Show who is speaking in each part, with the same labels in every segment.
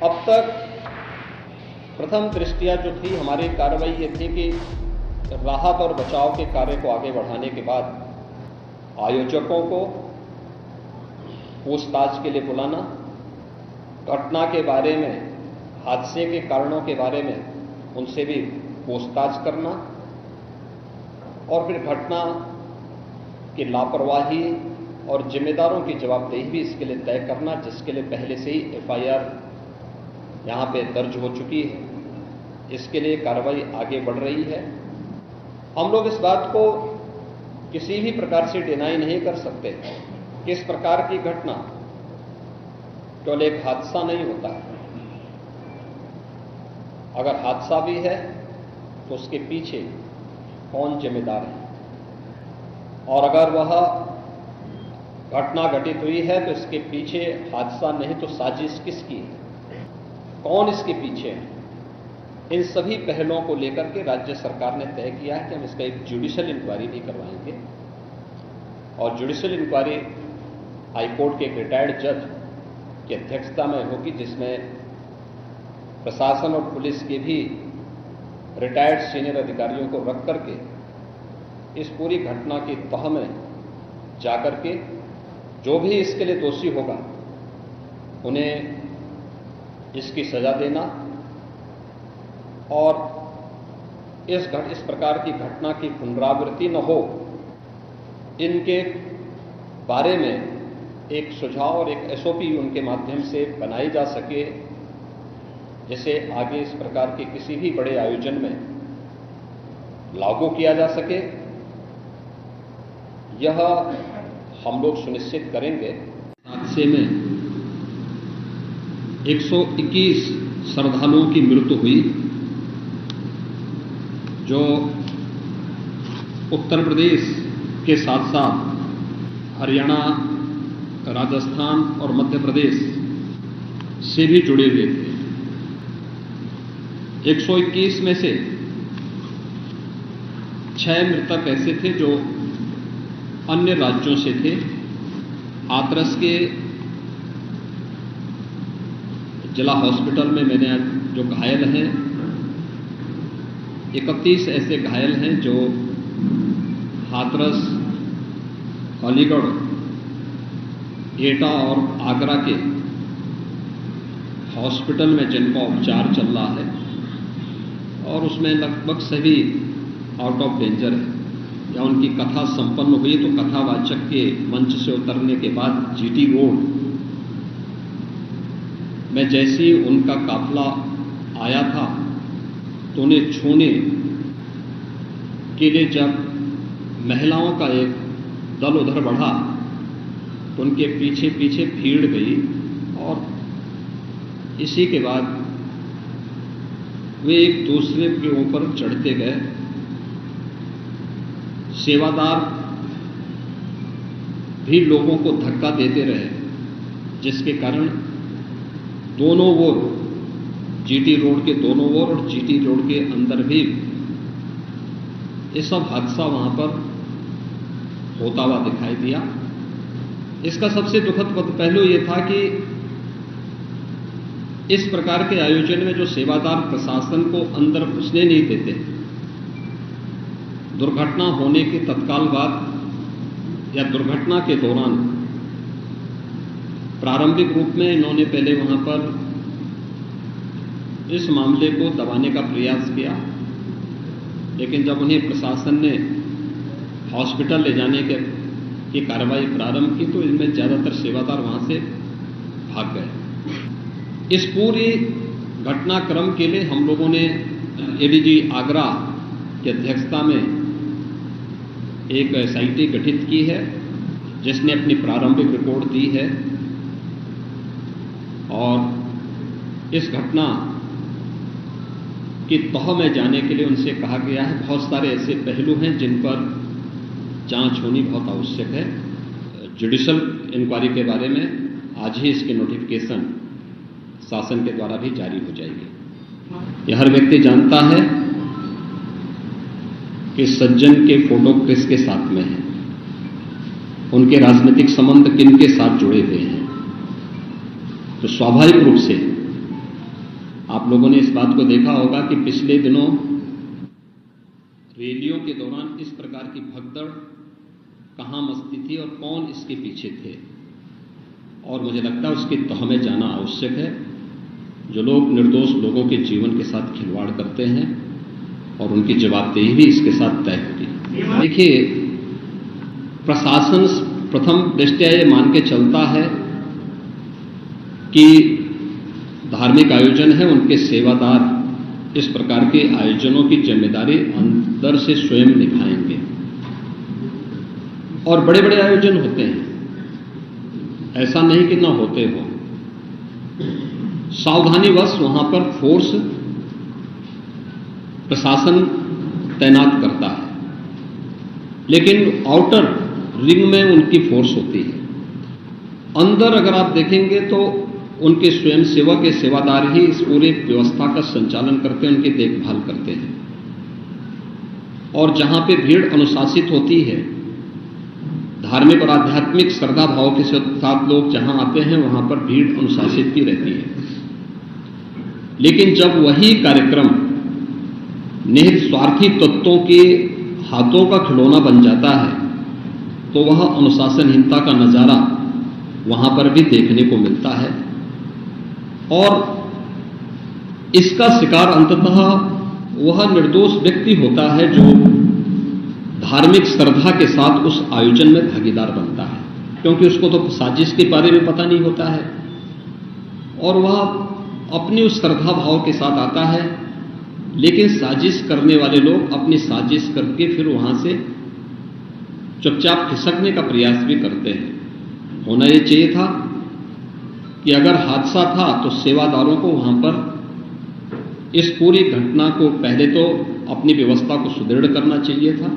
Speaker 1: अब तक प्रथम दृष्टिया जो थी हमारी कार्रवाई ये थी कि राहत और बचाव के कार्य को आगे बढ़ाने के बाद आयोजकों को पूछताछ के लिए बुलाना, घटना के बारे में, हादसे के कारणों के बारे में उनसे भी पूछताछ करना और फिर घटना की लापरवाही और जिम्मेदारों की जवाबदेही भी इसके लिए तय करना, जिसके लिए पहले से ही एफआईआर यहां पे दर्ज हो चुकी है। इसके लिए कार्रवाई आगे बढ़ रही है। हम लोग इस बात को किसी भी प्रकार से डिनाई नहीं कर सकते कि इस प्रकार की घटना केवल एक हादसा नहीं होता है। अगर हादसा भी है तो उसके पीछे कौन जिम्मेदार है, और अगर वह घटना घटित हुई है तो इसके पीछे हादसा नहीं तो साजिश किसकी है, कौन इसके पीछे है। इन सभी पहलुओं को लेकर के राज्य सरकार ने तय किया है कि हम इसका एक जुडिशियल इंक्वायरी भी करवाएंगे, और जुडिशियल इंक्वायरी हाईकोर्ट के एक रिटायर्ड जज की अध्यक्षता में होगी, जिसमें प्रशासन और पुलिस के भी रिटायर्ड सीनियर अधिकारियों को रख करके इस पूरी घटना की तह में जाकर के जो भी इसके लिए दोषी होगा उन्हें इसकी सजा देना, और इस प्रकार की घटना की पुनरावृत्ति न हो, इनके बारे में एक सुझाव और एक एसओपी उनके माध्यम से बनाई जा सके, जिसे आगे इस प्रकार के किसी भी बड़े आयोजन में लागू किया जा सके। यह हम लोग सुनिश्चित करेंगे। हादसे में 121 श्रद्धालुओं की मृत्यु हुई, जो उत्तर प्रदेश के साथ साथ हरियाणा, राजस्थान और मध्य प्रदेश से भी जुड़े हुए थे। 121 में से 6 मृतक ऐसे थे जो अन्य राज्यों से थे। हाथरस के जिला हॉस्पिटल में मैंने जो घायल हैं, 31 ऐसे घायल हैं जो हाथरस, अलीगढ़, एटा और आगरा के हॉस्पिटल में जिनका उपचार चल रहा है, और उसमें लगभग सभी आउट ऑफ डेंजर है या उनकी कथा संपन्न हुई। तो कथावाचक के मंच से उतरने के बाद जीटी रोड में जैसे ही उनका काफिला आया था तो उन्हें छूने के लिए जब महिलाओं का एक दल उधर बढ़ा तो उनके पीछे पीछे भीड़ गई, और इसी के बाद वे एक दूसरे के ऊपर चढ़ते गए। सेवादार भी लोगों को धक्का देते रहे, जिसके कारण दोनों ओर, जीटी रोड के दोनों ओर और जीटी रोड के अंदर भी ये सब हादसा वहां पर होता हुआ दिखाई दिया। इसका सबसे दुखद पहलू ये था कि इस प्रकार के आयोजन में जो सेवादार प्रशासन को अंदर घुसने नहीं देते, दुर्घटना होने के तत्काल बाद या दुर्घटना के दौरान प्रारंभिक रूप में इन्होंने पहले वहां पर इस मामले को दबाने का प्रयास किया, लेकिन जब उन्हें प्रशासन ने हॉस्पिटल ले जाने की कार्रवाई प्रारंभ की तो इनमें ज़्यादातर सेवादार वहां से भाग गए। इस पूरी घटनाक्रम के लिए हम लोगों ने एडीजी आगरा की अध्यक्षता में एक एसआईटी गठित की है, जिसने अपनी प्रारंभिक रिपोर्ट दी है, और इस घटना की तह में जाने के लिए उनसे कहा गया है। बहुत सारे ऐसे पहलू हैं जिन पर जांच होनी बहुत आवश्यक है। जुडिशियल इंक्वायरी के बारे में आज ही इसके नोटिफिकेशन शासन के द्वारा भी जारी हो जाएगी। यह हर व्यक्ति जानता है कि सज्जन के फोटो किसके साथ में है, उनके राजनीतिक संबंध किन के साथ जुड़े हुए हैं। तो स्वाभाविक रूप से आप लोगों ने इस बात को देखा होगा कि पिछले दिनों रैलियों के दौरान इस प्रकार की भगदड़ कहाँ मचती थी और कौन इसके पीछे थे, और मुझे लगता है उसकी तह में जाना आवश्यक है। जो लोग निर्दोष लोगों के जीवन के साथ खिलवाड़ करते हैं और उनकी जवाबदेही भी इसके साथ तय होगी। देखिए, प्रशासन प्रथम दृष्टया ये मान के चलता है कि धार्मिक आयोजन है, उनके सेवादार इस प्रकार के आयोजनों की जिम्मेदारी अंदर से स्वयं निभाएंगे। और बड़े बड़े आयोजन होते हैं, ऐसा नहीं कि ना होते हो। सावधानीवश वहां पर फोर्स प्रशासन तैनात करता है, लेकिन आउटर रिंग में उनकी फोर्स होती है। अंदर अगर आप देखेंगे तो उनके स्वयंसेवक, सेवादार ही इस पूरे व्यवस्था का संचालन करते हैं, उनकी देखभाल करते हैं। और जहां पे भीड़ अनुशासित होती है, धार्मिक और आध्यात्मिक श्रद्धा भाव के साथ लोग जहां आते हैं, वहां पर भीड़ अनुशासित भी रहती है। लेकिन जब वही कार्यक्रम निहित स्वार्थी तत्वों के हाथों का खिलौना बन जाता है, तो वह अनुशासनहीनता का नजारा वहां पर भी देखने को मिलता है। और इसका शिकार अंततः वह निर्दोष व्यक्ति होता है जो धार्मिक श्रद्धा के साथ उस आयोजन में भागीदार बनता है, क्योंकि उसको तो साजिश के बारे में पता नहीं होता है और वह अपनी उस श्रद्धा भाव के साथ आता है। लेकिन साजिश करने वाले लोग अपनी साजिश करके फिर वहां से चुपचाप खिसकने का प्रयास भी करते हैं। होना ये चाहिए था कि अगर हादसा था तो सेवादारों को वहां पर इस पूरी घटना को पहले तो अपनी व्यवस्था को सुदृढ़ करना चाहिए था,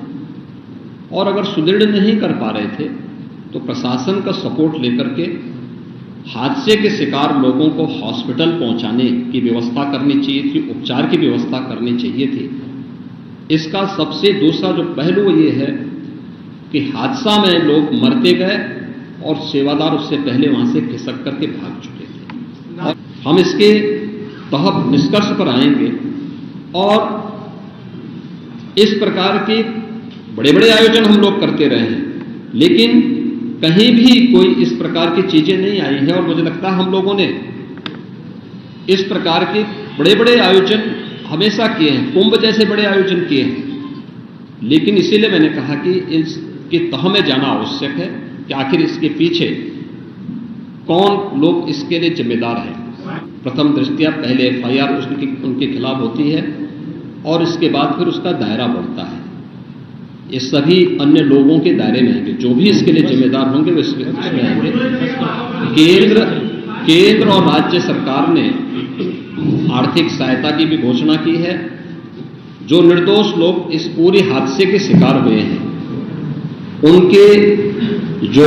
Speaker 1: और अगर सुदृढ़ नहीं कर पा रहे थे तो प्रशासन का सपोर्ट लेकर के हादसे के शिकार लोगों को हॉस्पिटल पहुंचाने की व्यवस्था करनी चाहिए थी, उपचार की व्यवस्था करनी चाहिए थी। इसका सबसे दूसरा जो पहलू ये है कि हादसा में लोग मरते गए और सेवादार उससे पहले वहां से खिसक करके भाग चुके थे। हम इसके तहत निष्कर्ष पर आएंगे और इस प्रकार के बड़े बड़े आयोजन हम लोग करते रहे हैं, लेकिन कहीं भी कोई इस प्रकार की चीजें नहीं आई हैं। और मुझे लगता है हम लोगों ने इस प्रकार के बड़े बड़े आयोजन हमेशा किए हैं, कुंभ जैसे बड़े आयोजन किए हैं, लेकिन इसीलिए मैंने कहा कि इसकी तह में जाना आवश्यक है कि आखिर इसके पीछे कौन लोग इसके लिए जिम्मेदार हैं। प्रथम दृष्टया पहले FIR उनके खिलाफ होती है और इसके बाद फिर उसका दायरा बढ़ता है। ये सभी अन्य लोगों के दायरे में आएंगे, जो भी इसके लिए जिम्मेदार होंगे वे इसमें आएंगे। केंद्र और राज्य सरकार ने आर्थिक सहायता की भी घोषणा की है। जो निर्दोष लोग इस पूरे हादसे के शिकार हुए हैं, उनके जो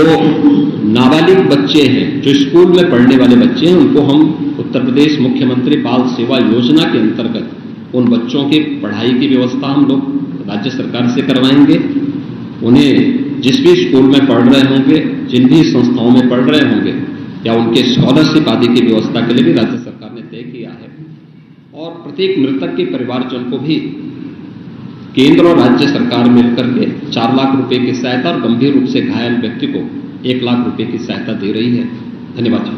Speaker 1: नाबालिग बच्चे हैं, जो स्कूल में पढ़ने वाले बच्चे हैं, उनको हम उत्तर प्रदेश मुख्यमंत्री बाल सेवा योजना के अंतर्गत उन बच्चों की पढ़ाई की व्यवस्था हम लोग राज्य सरकार से करवाएंगे। उन्हें जिस भी स्कूल में पढ़ रहे होंगे, जिन भी संस्थाओं में पढ़ रहे होंगे, या उनके स्कॉलरशिप आदि की व्यवस्था के लिए भी राज्य सरकार ने तय किया है। और प्रत्येक मृतक के परिवारजन को भी केंद्र और राज्य सरकार मिलकर के 4 लाख रुपए की सहायता और गंभीर रूप से घायल व्यक्ति को 1 लाख रुपए की सहायता दे रही है। धन्यवाद।